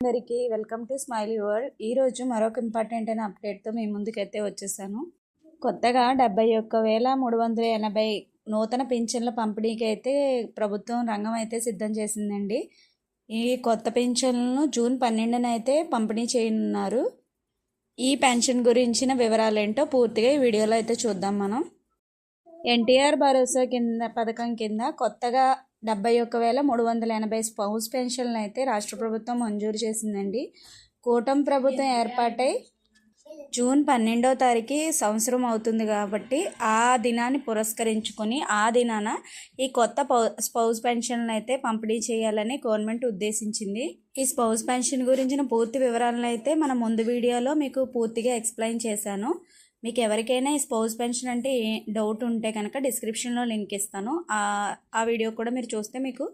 అందరికీ welcome to smiley world. ఈరోజు మరొక ఇంపార్టెంట్ అయిన అప్డేట్తో మీ ముందుకైతే వచ్చేసాను. కొత్తగా 71,380 నూతన పింఛన్ల పంపిణీకి అయితే ప్రభుత్వం రంగం అయితే సిద్ధం చేసిందండి. ఈ కొత్త పింఛన్లను జూన్ 12న అయితే పంపిణీ చేయనున్నారు. ఈ పెన్షన్ గురించిన వివరాలేంటో పూర్తిగా ఈ వీడియోలో అయితే చూద్దాం మనం. ఎన్టీఆర్ భరోసా పథకం కింద కొత్తగా 71,380 స్పౌస్ పెన్షన్లు అయితే రాష్ట్ర ప్రభుత్వం మంజూరు చేసిందండి. కూటమి ప్రభుత్వం ఏర్పాటై జూన్ 12వ తారీఖు సంవత్సరం అవుతుంది కాబట్టి ఆ దినాన్ని పురస్కరించుకొని ఆ దినాన ఈ కొత్త స్పౌస్ పెన్షన్లు అయితే పంపిణీ చేయాలని గవర్నమెంట్ ఉద్దేశించింది. ఈ స్పౌస్ పెన్షన్ గురించిన పూర్తి వివరాలను అయితే మన ముందు వీడియోలో మీకు పూర్తిగా ఎక్స్ప్లెయిన్ చేశాను. మీకు ఎవరికైనా ఈ స్పౌస్ పెన్షన్ అంటే డౌట్ ఉంటే కనుక డిస్క్రిప్షన్లో లింక్ ఇస్తాను. ఆ వీడియో కూడా మీరు చూస్తే మీకు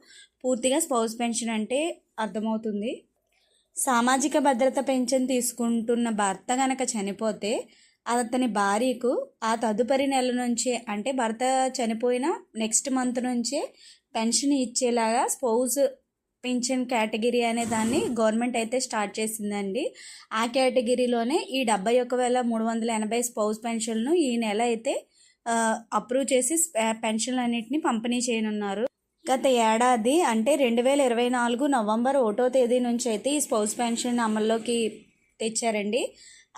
పూర్తిగా స్పౌస్ పెన్షన్ అంటే అర్థమవుతుంది. సామాజిక భద్రత పెన్షన్ తీసుకుంటున్న భర్త కనుక చనిపోతే అతని భార్యకు ఆ తదుపరి నెల నుంచే అంటే భర్త చనిపోయిన నెక్స్ట్ మంత్ నుంచే పెన్షన్ ఇచ్చేలాగా స్పౌస్ పింఛన్ కేటగిరీ అనే దాన్ని గవర్నమెంట్ అయితే స్టార్ట్ చేసిందండి. ఆ కేటగిరీలోనే ఈ 71,380 స్పౌస్ పెన్షన్లను ఈ నెల అయితే అప్రూవ్ చేసి పెన్షన్లు అన్నింటినీ పంపిణీ చేయనున్నారు. గత ఏడాది అంటే 2024 నవంబర్ 1వ తేదీ నుంచి అయితే ఈ స్పౌస్ పెన్షన్ అమల్లోకి తెచ్చారండి.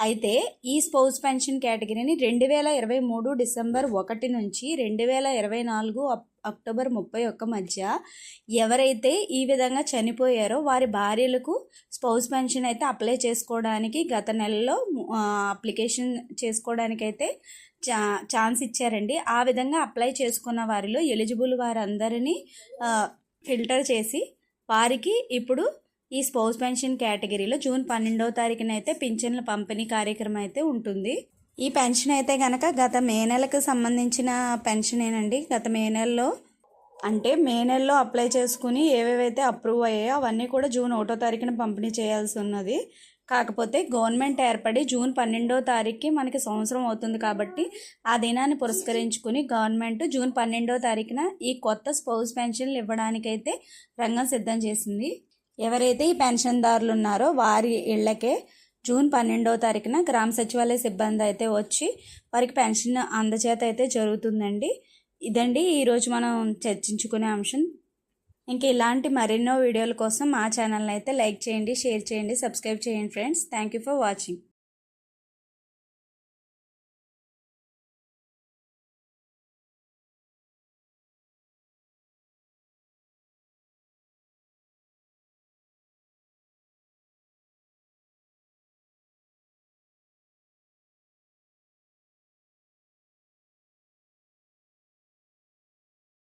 అయితే ఈ స్పౌస్ పెన్షన్ కేటగిరీని 2023 డిసెంబర్ 1 నుంచి 2024 అక్టోబర్ 31 మధ్య ఎవరైతే ఈ విధంగా చనిపోయారో వారి భార్యలకు స్పౌస్ పెన్షన్ అయితే అప్లై చేసుకోవడానికి గత నెలలో అప్లికేషన్ చేసుకోవడానికి అయితే ఛాన్స్ ఇచ్చారండి. ఆ విధంగా అప్లై చేసుకున్న వారిలో ఎలిజిబుల్ వారందరినీ ఫిల్టర్ చేసి వారికి ఇప్పుడు ఈ స్పౌస్ పెన్షన్ కేటగిరీలో జూన్ 12వ తారీఖున అయితే పింఛన్ల పంపిణీ కార్యక్రమం అయితే ఉంటుంది. ఈ పెన్షన్ అయితే కనుక గత మే నెలకు సంబంధించిన పెన్షనేనండి. గత మే నెలలో అప్లై చేసుకుని ఏవేవైతే అప్రూవ్ అయ్యాయో అవన్నీ కూడా జూన్ 1వ తారీఖున పంపిణీ చేయాల్సి ఉన్నది. కాకపోతే గవర్నమెంట్ ఏర్పడి జూన్ 12వ తారీఖుకి మనకి సంవత్సరం అవుతుంది కాబట్టి ఆ దినాన్ని పురస్కరించుకుని గవర్నమెంట్ జూన్ 12వ తారీఖున ఈ కొత్త స్పౌస్ పెన్షన్లు ఇవ్వడానికైతే రంగం సిద్ధం చేసింది. ఎవరైతే ఈ పెన్షన్దారులు ఉన్నారో వారి ఇళ్లకే జూన్ 12వ తారీఖున గ్రామ సచివాలయ సిబ్బంది అయితే వచ్చి వారికి పెన్షన్ అందజేత అయితే జరుగుతుందండి. ఇదండి ఈరోజు మనం చర్చించుకునే అంశం. ఇంకా ఇలాంటి మరెన్నో వీడియోల కోసం మా ఛానల్ని అయితే లైక్ చేయండి, షేర్ చేయండి, సబ్స్క్రైబ్ చేయండి friends. Thank you for watching.